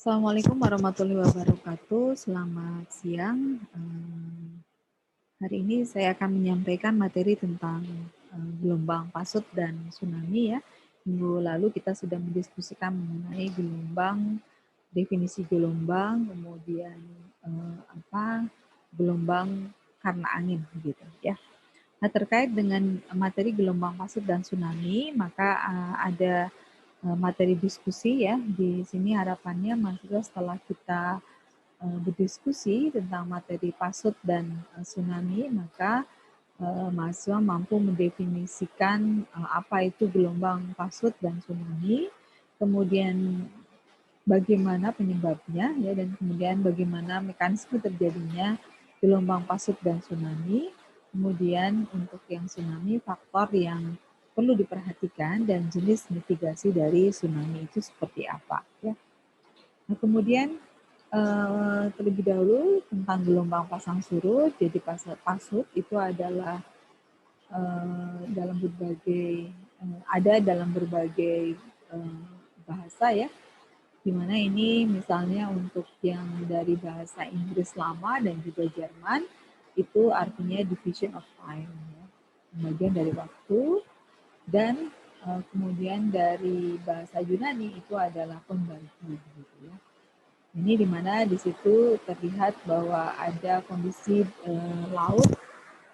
Assalamualaikum warahmatullahi wabarakatuh. Selamat siang. Hari ini saya akan menyampaikan materi tentang gelombang pasut dan tsunami ya. Minggu lalu kita sudah mendiskusikan mengenai gelombang, definisi gelombang, kemudian gelombang karena angin gitu ya. Nah, terkait dengan materi gelombang pasut dan tsunami, maka ada materi diskusi ya. Di sini harapannya mahasiswa setelah kita berdiskusi tentang materi pasut dan tsunami, maka mahasiswa mampu mendefinisikan apa itu gelombang pasut dan tsunami, kemudian bagaimana penyebabnya ya, dan kemudian bagaimana mekanisme terjadinya gelombang pasut dan tsunami. Kemudian untuk yang tsunami, faktor yang perlu diperhatikan dan jenis mitigasi dari tsunami itu seperti apa ya. Nah, kemudian terlebih dahulu tentang gelombang pasang surut. Jadi pasut itu adalah ada dalam berbagai bahasa ya, dimana ini misalnya untuk yang dari bahasa Inggris lama dan juga Jerman itu artinya division of time ya, bagian dari waktu, dan kemudian dari bahasa Yunani itu adalah pembagi gitu ya. Ini dimana di situ terlihat bahwa ada kondisi laut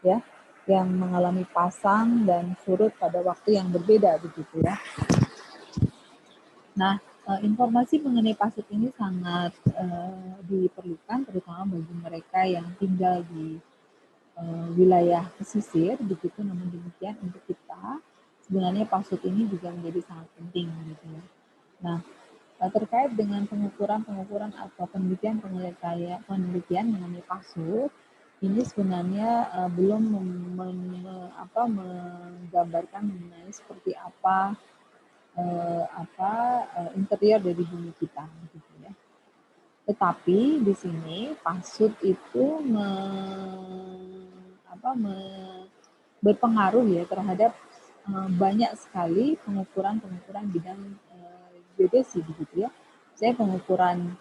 ya yang mengalami pasang dan surut pada waktu yang berbeda begitu ya. Nah, informasi mengenai pasut ini sangat diperlukan terutama bagi mereka yang tinggal di wilayah pesisir begitu. Namun demikian untuk kita sebenarnya pasut ini juga menjadi sangat penting gitu ya. Nah, terkait dengan pengukuran atau penelitian mengenai pasut, ini sebenarnya belum menggambarkan mengenai seperti apa interior dari bumi kita, gitu ya. Tetapi di sini pasut itu berpengaruh ya terhadap banyak sekali pengukuran bidang geodesi begitu ya. Saya pengukuran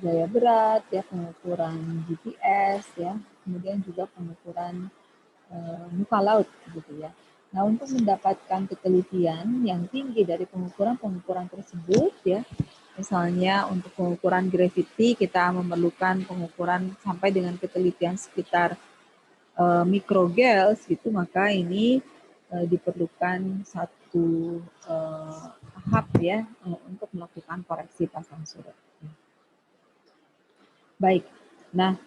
gaya berat ya, pengukuran GPS ya, kemudian juga pengukuran muka laut gitu ya. Nah, untuk mendapatkan ketelitian yang tinggi dari pengukuran tersebut ya, misalnya untuk pengukuran gravity kita memerlukan pengukuran sampai dengan ketelitian sekitar microgauss gitu, maka ini diperlukan satu tahap ya untuk melakukan koreksi pasang surut. Baik, nah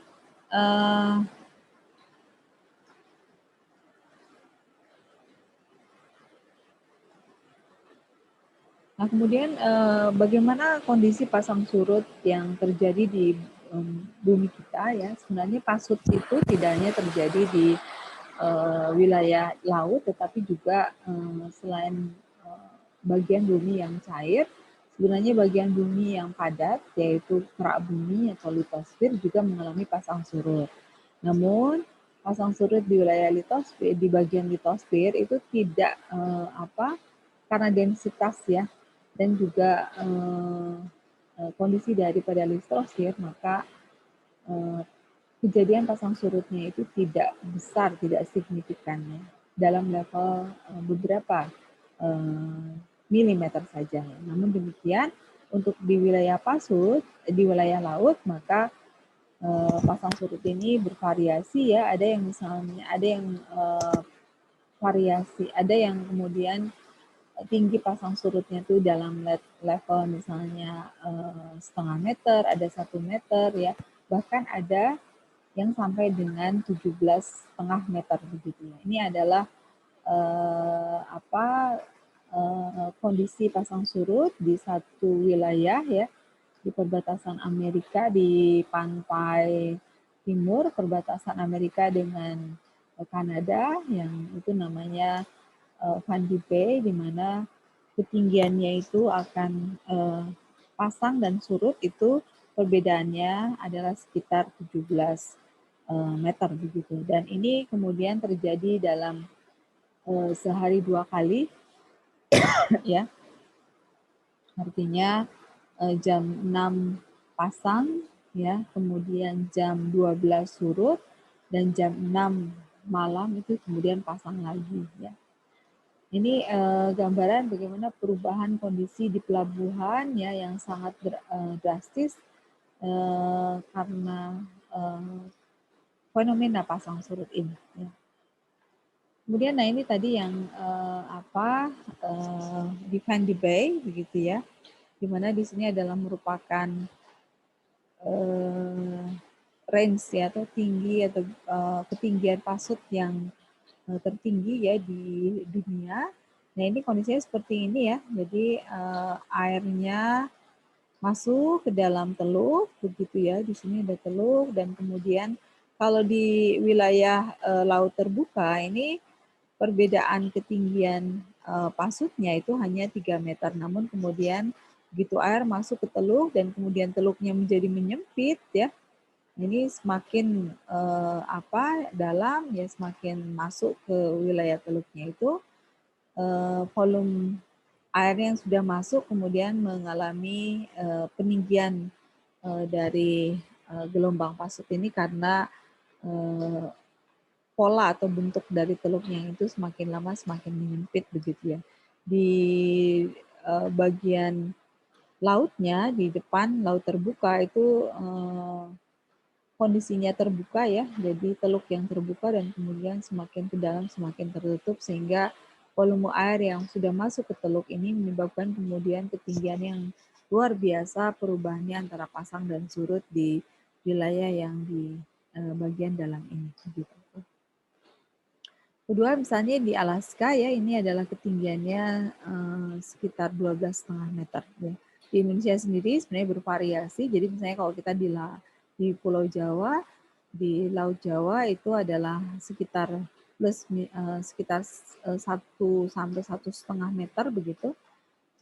kemudian bagaimana kondisi pasang surut yang terjadi di bumi kita ya. Sebenarnya pasut itu tidak hanya terjadi di wilayah laut, tetapi juga selain bagian bumi yang cair, sebenarnya bagian bumi yang padat, yaitu kerak bumi atau litosfer juga mengalami pasang surut. Namun pasang surut di wilayah litosfer, di bagian litosfer itu tidak karena densitas ya, dan juga kondisi daripada litosfer, maka kejadian pasang surutnya itu tidak besar, tidak signifikan ya, dalam level beberapa milimeter saja. Namun demikian untuk di wilayah pasut, di wilayah laut, maka pasang surut ini bervariasi ya. Ada yang misalnya variasi, ada yang kemudian tinggi pasang surutnya itu dalam level misalnya setengah meter, ada 1 meter ya, bahkan ada yang sampai dengan 17,5 meter begitu ya. Ini adalah kondisi pasang surut di satu wilayah ya, di perbatasan Amerika, di pantai timur perbatasan Amerika dengan Kanada, yang itu namanya Van Bay, di mana ketinggiannya itu akan pasang dan surut itu perbedaannya adalah sekitar 17 meter begitu. Dan ini kemudian terjadi dalam sehari 2 kali ya. Artinya jam 6 pasang ya, kemudian jam 12 surut dan jam 6 malam itu kemudian pasang lagi ya. Ini gambaran bagaimana perubahan kondisi di pelabuhan ya yang sangat drastis karena fenomena pasang surut ini. Ya. Kemudian, nah ini tadi yang Define the Bay begitu ya, di mana di sini adalah merupakan range ya atau tinggi atau ketinggian pasut yang tertinggi ya di dunia. Nah ini kondisinya seperti ini ya, jadi airnya masuk ke dalam teluk begitu ya, di sini ada teluk dan kemudian kalau di wilayah laut terbuka ini perbedaan ketinggian pasutnya itu hanya 3 meter, namun kemudian begitu air masuk ke teluk dan kemudian teluknya menjadi menyempit ya, ini semakin dalam ya, semakin masuk ke wilayah teluknya itu volume air yang sudah masuk kemudian mengalami peninggian dari gelombang pasut ini karena pola atau bentuk dari teluknya itu semakin lama semakin menyempit begitu ya. Di bagian lautnya di depan laut terbuka itu kondisinya terbuka ya, jadi teluk yang terbuka dan kemudian semakin ke dalam semakin tertutup sehingga volume air yang sudah masuk ke teluk ini menyebabkan kemudian ketinggian yang luar biasa perubahannya antara pasang dan surut di wilayah yang di bagian dalam ini. Gitu. Kedua misalnya di Alaska ya, ini adalah ketinggiannya sekitar 12,5 meter. Ya. Di Indonesia sendiri sebenarnya bervariasi, jadi misalnya kalau kita di Pulau Jawa, di Laut Jawa itu adalah sekitar sekitar 1 sampai 1,5 meter begitu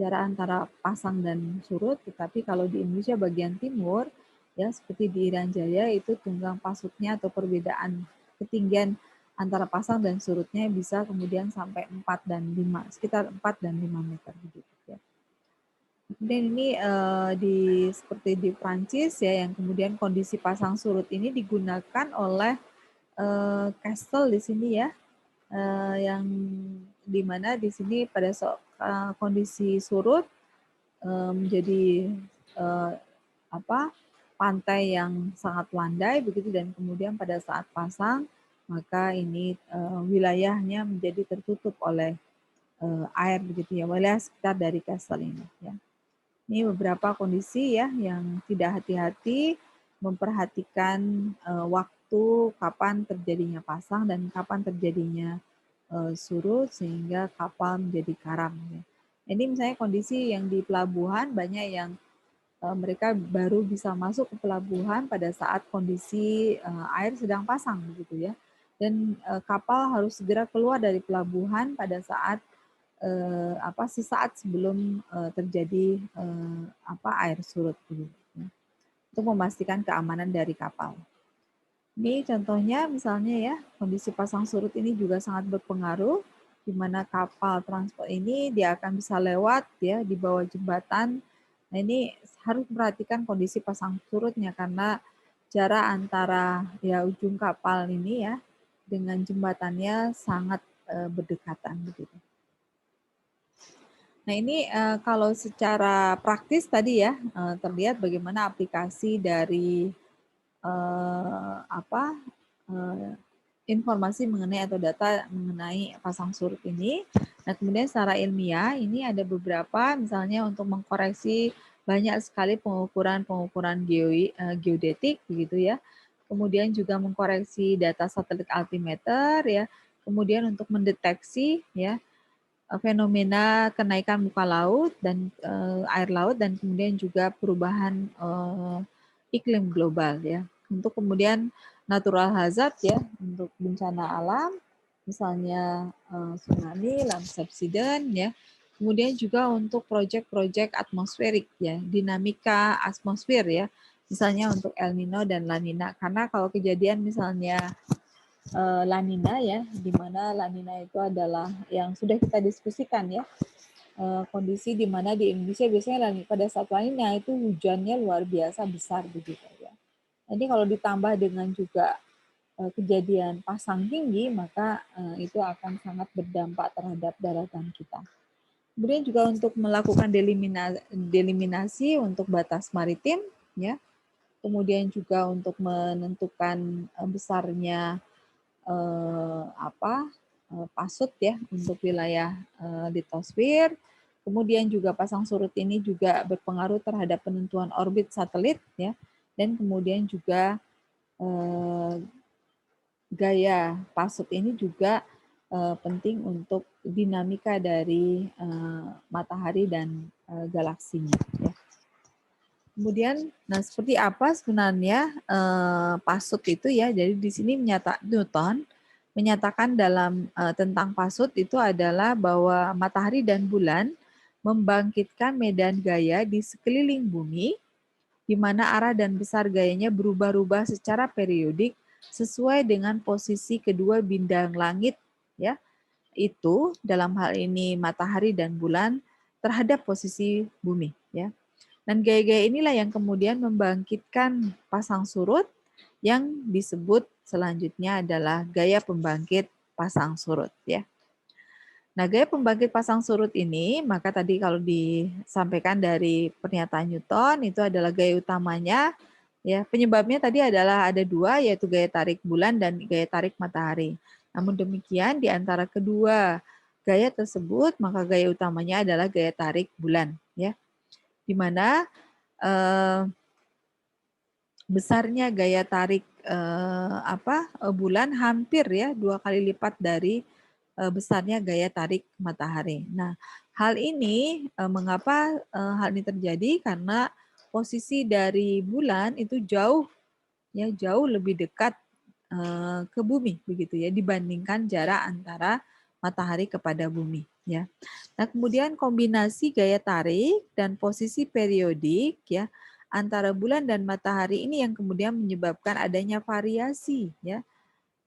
jarak antara pasang dan surut. Tetapi kalau di Indonesia bagian timur ya seperti di Irian Jaya itu tunggang pasutnya atau perbedaan ketinggian antara pasang dan surutnya bisa kemudian sampai 4 dan 5, sekitar 4 dan 5 meter begitu ya. Kemudian ini seperti di Prancis ya yang kemudian kondisi pasang surut ini digunakan oleh Castle di sini ya, yang dimana di sini pada kondisi surut menjadi pantai yang sangat landai begitu dan kemudian pada saat pasang maka ini wilayahnya menjadi tertutup oleh air begitu ya, wilayah sekitar dari Castle ini ya. Ini beberapa kondisi ya yang tidak hati-hati memperhatikan waktu kapan terjadinya pasang dan kapan terjadinya surut sehingga kapal menjadi karam ya. Ini misalnya kondisi yang di pelabuhan banyak yang mereka baru bisa masuk ke pelabuhan pada saat kondisi air sedang pasang begitu ya. Dan kapal harus segera keluar dari pelabuhan pada saat sesaat sebelum terjadi air surut begitu, ya. Untuk memastikan keamanan dari kapal. Ini contohnya misalnya ya, kondisi pasang surut ini juga sangat berpengaruh di mana kapal transport ini dia akan bisa lewat ya di bawah jembatan. Nah, ini harus perhatikan kondisi pasang surutnya karena jarak antara ya ujung kapal ini ya dengan jembatannya sangat berdekatan begitu. Nah, ini kalau secara praktis tadi ya terlihat bagaimana aplikasi dari informasi mengenai atau data mengenai pasang surut ini. Nah, kemudian secara ilmiah ini ada beberapa misalnya untuk mengkoreksi banyak sekali pengukuran geodetik begitu ya. Kemudian juga mengkoreksi data satelit altimeter ya. Kemudian untuk mendeteksi ya fenomena kenaikan muka laut dan air laut dan kemudian juga perubahan iklim global ya. Untuk kemudian natural hazard ya, untuk bencana alam, misalnya tsunami, land subsidence ya. Kemudian juga untuk proyek-proyek atmosferik ya, dinamika atmosfer ya. Misalnya untuk El Nino dan La Nina. Karena kalau kejadian misalnya La Nina ya, di mana La Nina itu adalah yang sudah kita diskusikan ya, kondisi di mana di Indonesia biasanya pada saat lanina itu hujannya luar biasa besar begitu ya. Jadi kalau ditambah dengan juga kejadian pasang tinggi, maka itu akan sangat berdampak terhadap daratan kita. Kemudian juga untuk melakukan deliminasi untuk batas maritim, ya. Kemudian juga untuk menentukan besarnya pasut ya untuk wilayah litosfer. Kemudian juga pasang surut ini juga berpengaruh terhadap penentuan orbit satelit ya, dan kemudian juga gaya pasut ini juga penting untuk dinamika dari matahari dan galaksinya. Ya. Kemudian, nah seperti apa sebenarnya pasut itu ya? Jadi di sini Newton menyatakan dalam tentang pasut itu adalah bahwa matahari dan bulan membangkitkan medan gaya di sekeliling bumi, di mana arah dan besar gayanya berubah-ubah secara periodik sesuai dengan posisi kedua bintang langit, ya. Itu dalam hal ini matahari dan bulan terhadap posisi bumi, ya. Dan gaya-gaya inilah yang kemudian membangkitkan pasang surut yang disebut selanjutnya adalah gaya pembangkit pasang surut ya. Nah, gaya pembangkit pasang surut ini, maka tadi kalau disampaikan dari pernyataan Newton itu adalah gaya utamanya ya. Penyebabnya tadi adalah ada dua, yaitu gaya tarik bulan dan gaya tarik matahari. Namun demikian di antara kedua gaya tersebut, maka gaya utamanya adalah gaya tarik bulan ya. Di mana besarnya gaya tarik bulan hampir ya 2 kali lipat dari besarnya gaya tarik matahari. Nah, hal ini mengapa hal ini terjadi? Karena posisi dari bulan itu jauh lebih dekat ke bumi begitu ya dibandingkan jarak antara matahari kepada bumi ya. Nah, kemudian kombinasi gaya tarik dan posisi periodik ya antara bulan dan matahari ini yang kemudian menyebabkan adanya variasi ya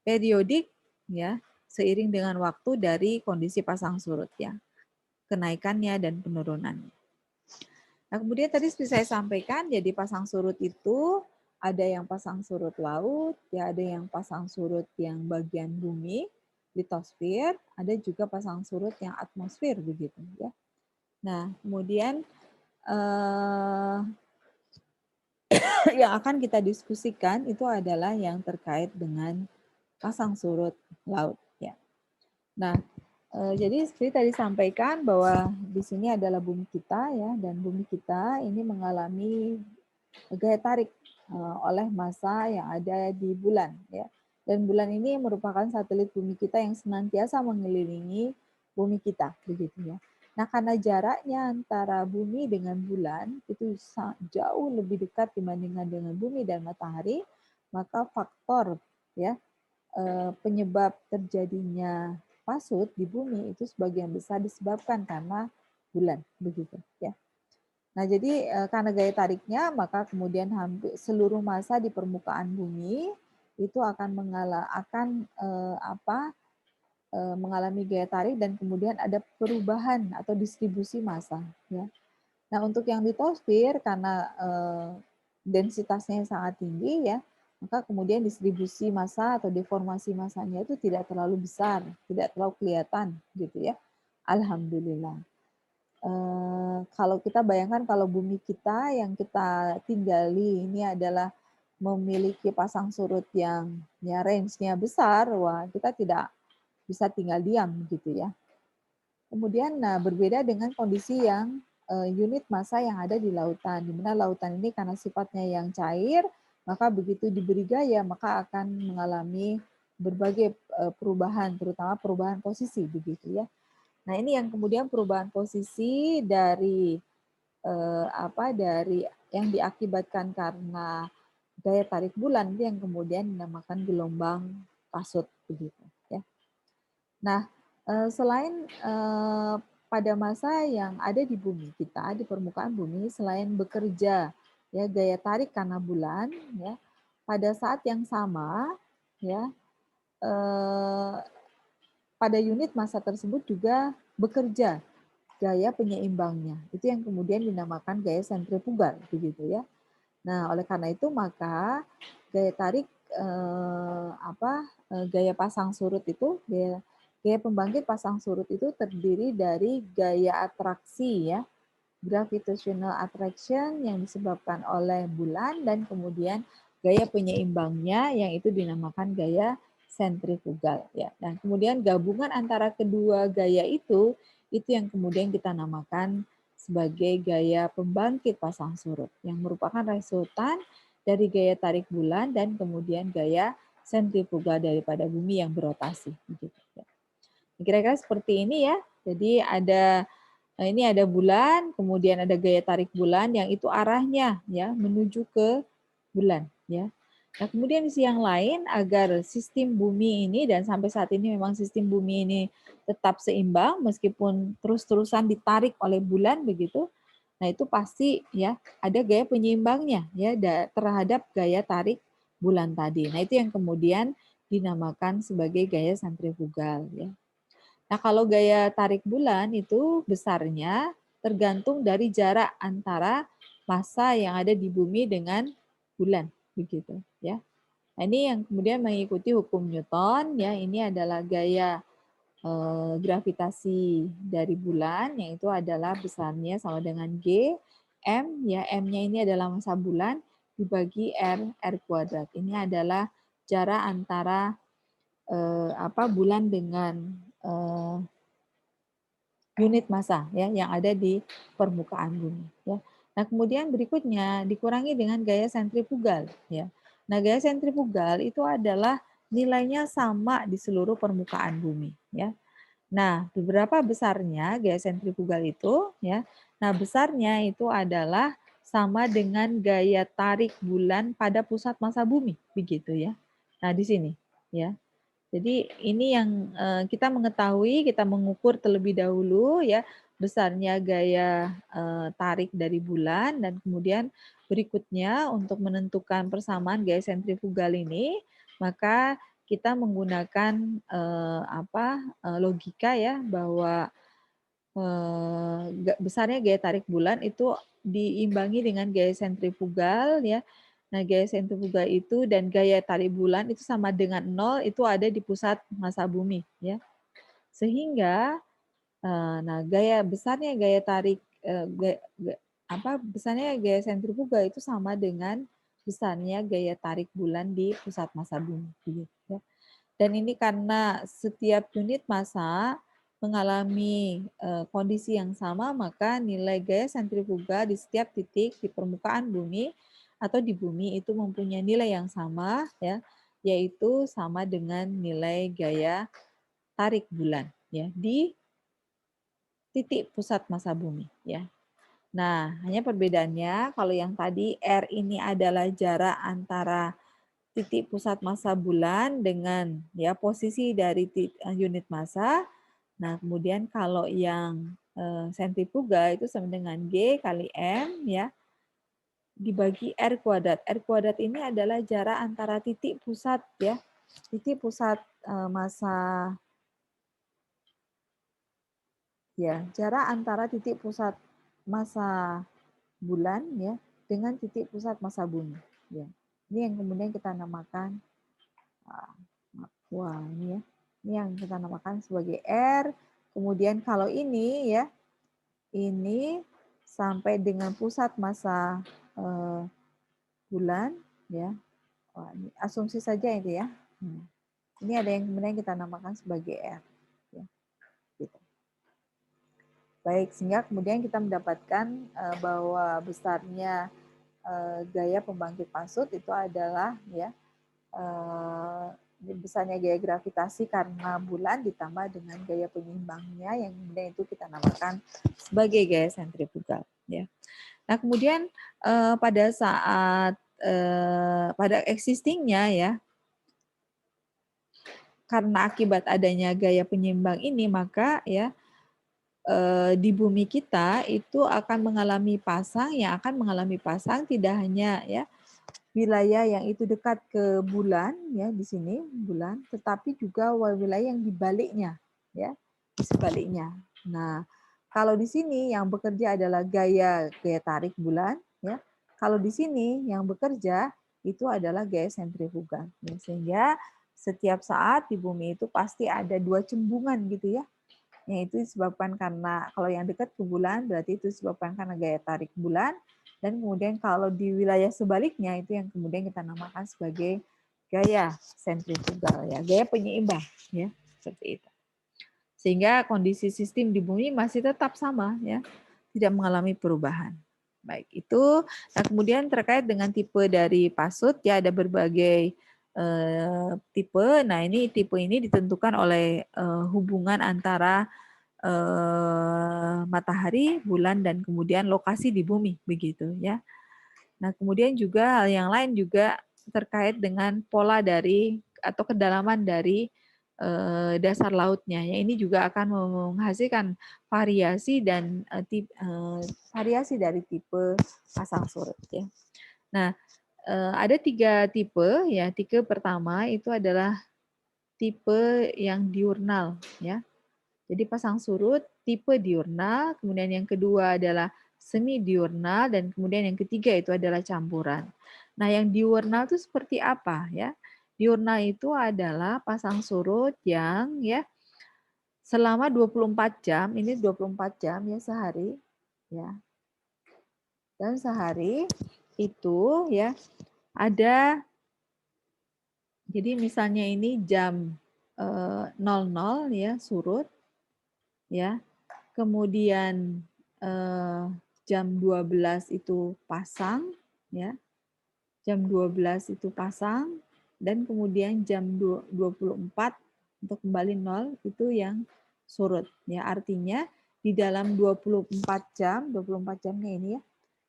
periodik ya seiring dengan waktu dari kondisi pasang surut ya, kenaikannya dan penurunannya. Nah, kemudian tadi seperti saya sampaikan, jadi pasang surut itu ada yang pasang surut laut, ya ada yang pasang surut yang bagian bumi, litosfer, ada juga pasang surut yang atmosfer begitu ya. Nah, kemudian yang akan kita diskusikan itu adalah yang terkait dengan pasang surut laut ya. Nah, jadi seperti tadi sampaikan bahwa di sini adalah bumi kita ya, dan bumi kita ini mengalami gaya tarik oleh massa yang ada di bulan ya. Dan bulan ini merupakan satelit bumi kita yang senantiasa mengelilingi bumi kita begitu ya. Nah, karena jaraknya antara bumi dengan bulan itu jauh lebih dekat dibandingkan dengan bumi dan matahari, maka faktor ya penyebab terjadinya pasut di bumi itu sebagian besar disebabkan karena bulan begitu ya. Nah, jadi karena gaya tariknya maka kemudian hampir seluruh massa di permukaan bumi itu akan mengalami gaya tarik dan kemudian ada perubahan atau distribusi massa ya. Nah, untuk yang litosfer karena densitasnya yang sangat tinggi ya, maka kemudian distribusi massa atau deformasi massanya itu tidak terlalu besar, tidak terlalu kelihatan gitu ya. Alhamdulillah. Kalau kita bayangkan kalau bumi kita yang kita tinggali ini adalah memiliki pasang surut yang ya range-nya besar, wah kita tidak bisa tinggal diam gitu ya. Kemudian nah berbeda dengan kondisi yang unit massa yang ada di lautan, di mana lautan ini karena sifatnya yang cair, maka begitu diberi gaya maka akan mengalami berbagai perubahan, terutama perubahan posisi begitu ya. Nah, ini yang kemudian perubahan posisi dari dari yang diakibatkan karena daya tarik bulan itu yang kemudian dinamakan gelombang pasut begitu ya. Nah, selain pada masa yang ada di bumi kita, di permukaan bumi, selain bekerja ya gaya tarik karena bulan ya, pada saat yang sama ya pada unit massa tersebut juga bekerja gaya penyeimbangnya. Itu yang kemudian dinamakan gaya sentrifugal, begitu ya. Nah, oleh karena itu maka gaya tarik gaya pasang surut itu gaya pembangkit pasang surut itu terdiri dari gaya atraksi ya, gravitational attraction yang disebabkan oleh bulan dan kemudian gaya penyeimbangnya yang itu dinamakan gaya sentrifugal ya. Dan kemudian gabungan antara kedua gaya itu yang kemudian kita namakan sebagai gaya pembangkit pasang surut yang merupakan resultan dari gaya tarik bulan dan kemudian gaya sentrifugal daripada bumi yang berotasi begitu ya. Kira-kira seperti ini ya. Jadi ini ada bulan, kemudian ada gaya tarik bulan yang itu arahnya ya menuju ke bulan ya. Nah, kemudian di sisi yang lain agar sistem bumi ini dan sampai saat ini memang sistem bumi ini tetap seimbang meskipun terus-terusan ditarik oleh bulan begitu. Nah, itu pasti ya ada gaya penyeimbangnya ya terhadap gaya tarik bulan tadi. Nah, itu yang kemudian dinamakan sebagai gaya sentrifugal ya. Nah, kalau gaya tarik bulan itu besarnya tergantung dari jarak antara massa yang ada di bumi dengan bulan, begitu ya. Nah, ini yang kemudian mengikuti hukum Newton ya. Ini adalah gaya gravitasi dari bulan yang itu adalah besarnya sama dengan G M ya. M-nya ini adalah massa bulan dibagi R kuadrat. Ini adalah jarak antara bulan dengan unit massa ya yang ada di permukaan bumi ya. Nah, kemudian berikutnya dikurangi dengan gaya sentrifugal ya. Nah, gaya sentrifugal itu adalah nilainya sama di seluruh permukaan bumi ya. Nah, beberapa besarnya gaya sentrifugal itu ya. Nah, besarnya itu adalah sama dengan gaya tarik bulan pada pusat massa bumi begitu ya. Nah, di sini ya. Jadi ini yang kita mengetahui, kita mengukur terlebih dahulu ya besarnya gaya tarik dari bulan dan kemudian berikutnya untuk menentukan persamaan gaya sentrifugal ini, maka kita menggunakan logika ya bahwa besarnya gaya tarik bulan itu diimbangi dengan gaya sentrifugal ya. Nah, gaya sentrifugal itu dan gaya tarik bulan itu sama dengan 0 itu ada di pusat massa bumi ya. Sehingga besarnya gaya tarik besarnya gaya sentrifugal itu sama dengan besarnya gaya tarik bulan di pusat massa bumi gitu ya. Dan ini karena setiap unit massa mengalami kondisi yang sama, maka nilai gaya sentrifugal di setiap titik di permukaan bumi atau di bumi itu mempunyai nilai yang sama, ya, yaitu sama dengan nilai gaya tarik bulan, ya, di titik pusat massa bumi, ya. Nah, hanya perbedaannya kalau yang tadi R ini adalah jarak antara titik pusat massa bulan dengan ya posisi dari unit massa. Nah, kemudian kalau yang sentrifuga itu sama dengan G kali M ya dibagi R kuadrat. R kuadrat ini adalah jarak antara titik pusat ya. Titik pusat massa ya, jarak antara titik pusat massa bulan ya dengan titik pusat massa bumi ya. Ini yang kemudian kita namakan ini ya. Ini yang kita namakan sebagai R. Kemudian kalau ini ya, ini sampai dengan pusat massa bulan ya. Ini asumsi saja itu ya. Ini ada yang kemudian kita namakan sebagai R. Ya. Gitu. Baik, sehingga kemudian kita mendapatkan bahwa besarnya gaya pembangkit pasut itu adalah ya besarnya gaya gravitasi karena bulan ditambah dengan gaya penyeimbangnya yang kemudian itu kita namakan sebagai gaya sentrifugal ya. Nah, kemudian pada saat pada existingnya ya karena akibat adanya gaya penyeimbang ini maka ya di bumi kita itu akan mengalami pasang tidak hanya ya wilayah yang itu dekat ke bulan ya di sini bulan, tetapi juga wilayah yang di baliknya ya di sebaliknya. Nah, Kalau di sini yang bekerja adalah gaya tarik bulan, ya. Kalau di sini yang bekerja itu adalah gaya sentrifugal. Ya, sehingga setiap saat di bumi itu pasti ada dua cembungan gitu ya. Yang itu disebabkan karena kalau yang dekat ke bulan berarti itu disebabkan karena gaya tarik bulan, dan kemudian kalau di wilayah sebaliknya itu yang kemudian kita namakan sebagai gaya sentrifugal ya, gaya penyeimbang ya, seperti itu. Sehingga kondisi sistem di bumi masih tetap sama ya, tidak mengalami perubahan. Baik, itu. Nah, kemudian terkait dengan tipe dari pasut ya, ada berbagai tipe. Nah, ini tipe ini ditentukan oleh hubungan antara matahari, bulan, dan kemudian lokasi di bumi begitu ya. Nah, kemudian juga hal yang lain juga terkait dengan pola dari atau kedalaman dari dasar lautnya ya. Ini juga akan menghasilkan variasi dan variasi dari tipe pasang surut ya. Nah, ada 3 tipe ya. Tipe pertama itu adalah tipe yang diurnal ya. Jadi pasang surut tipe diurnal, kemudian yang kedua adalah semi diurnal, dan kemudian yang ketiga itu adalah campuran. Nah, yang diurnal itu seperti apa ya? Diurnal itu adalah pasang surut yang ya selama 24 jam, ini 24 jam ya sehari ya. Dan sehari itu ya ada, jadi misalnya ini jam 00 ya surut ya. Kemudian jam 12 itu pasang ya. Jam 12 itu pasang, dan kemudian jam 24 untuk kembali 0 itu yang surut ya. Artinya di dalam 24 jam, 24 jamnya ini ya.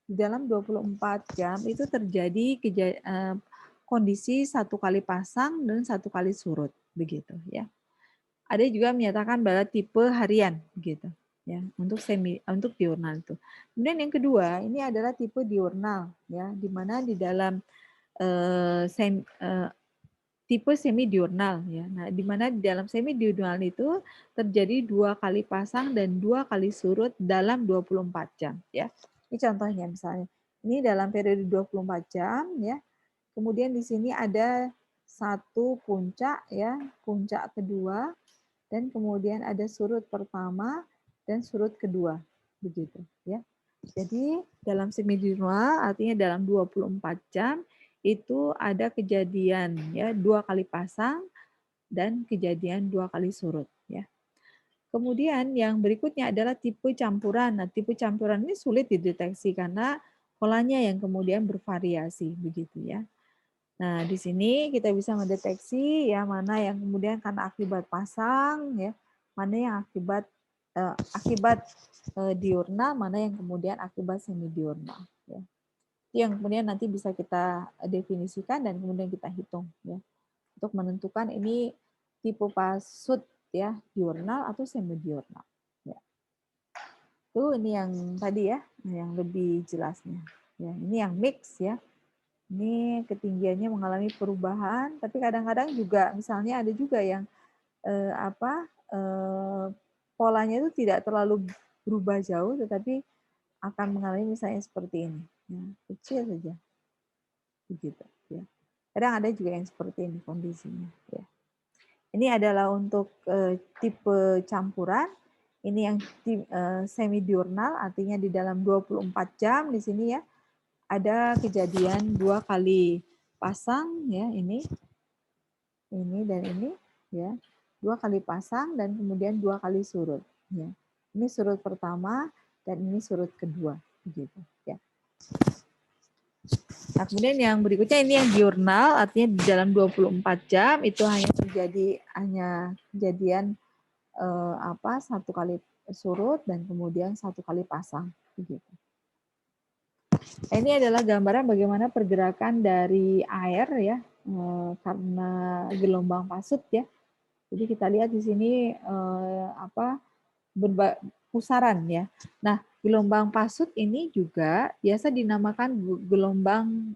Di dalam 24 jam itu terjadi kondisi 1 kali pasang dan 1 kali surut begitu ya. Ada juga menyatakan bahwa tipe harian gitu ya, untuk diurnal itu. Kemudian yang kedua ini adalah tipe diurnal ya, di mana di dalam tipe semi diurnal ya. Nah, di mana di dalam semi diurnal itu terjadi 2 kali pasang dan 2 kali surut dalam 24 jam ya. Ini contohnya misalnya. Ini dalam periode 24 jam ya. Kemudian di sini ada satu puncak ya, puncak kedua, dan kemudian ada surut pertama dan surut kedua begitu ya. Jadi dalam semi diurnal artinya dalam 24 jam itu ada kejadian ya 2 kali pasang dan kejadian 2 kali surut ya. Kemudian yang berikutnya adalah tipe campuran. Nah, tipe campuran ini sulit dideteksi karena polanya yang kemudian bervariasi begitu ya. Nah, di sini kita bisa mendeteksi ya mana yang kemudian karena akibat pasang ya, mana yang akibat diurnal, mana yang kemudian akibat semi diurnal ya. Yang kemudian nanti bisa kita definisikan dan kemudian kita hitung ya untuk menentukan ini tipe pasut ya, diurnal atau semi diurnal ya. Tuh ini yang tadi ya, yang lebih jelasnya. Ya, ini yang mix ya. Ini ketinggiannya mengalami perubahan, tapi kadang-kadang juga misalnya ada juga yang polanya itu tidak terlalu berubah jauh, tetapi akan mengalami misalnya seperti ini, ya, kecil saja, begitu. Ya. Kadang ada juga yang seperti ini kondisinya. Ya. Ini adalah untuk tipe campuran. Ini yang semi diurnal, artinya di dalam 24 jam di sini ya ada kejadian 2 kali pasang ya, ini dan ini ya, 2 kali pasang dan kemudian 2 kali surut ya. Ini surut pertama dan ini surut kedua begitu ya. Nah, kemudian yang berikutnya ini yang diurnal, artinya di dalam 24 jam itu hanya kejadian 1 kali surut dan kemudian 1 kali pasang begitu. Nah, ini adalah gambaran bagaimana pergerakan dari air ya karena gelombang pasut ya. Jadi kita lihat di sini pusaran ya. Nah, gelombang pasut ini juga biasa dinamakan gelombang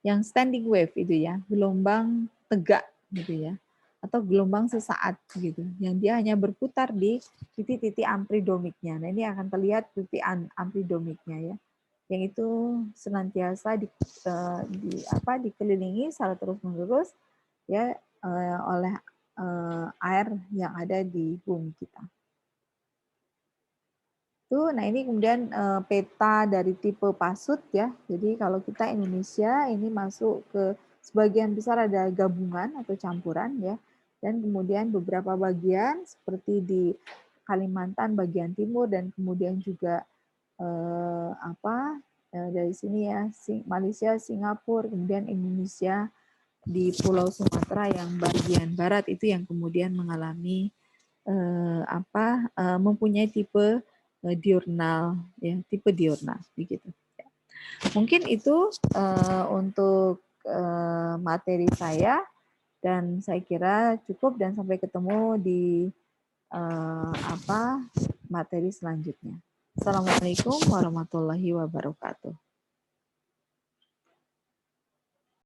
yang standing wave itu ya, gelombang tegak gitu ya. atau gelombang sesaat gitu, yang dia hanya berputar di titik-titik amplidomiknya. Nah, ini akan terlihat titik amplidomiknya ya, yang itu senantiasa dikelilingi secara terus-menerus ya oleh air yang ada di bumi kita. Nah ini kemudian peta dari tipe pasut ya. Jadi kalau kita Indonesia ini masuk ke sebagian besar ada gabungan atau campuran ya. Dan kemudian beberapa bagian seperti di Kalimantan bagian timur dan kemudian juga dari sini ya Malaysia, Singapura, kemudian Indonesia di Pulau Sumatera yang bagian barat itu yang kemudian mengalami mempunyai tipe diurnal ya, tipe diurnal begitu. Mungkin itu untuk materi saya dan saya kira cukup dan sampai ketemu di materi selanjutnya. Assalamualaikum warahmatullahi wabarakatuh.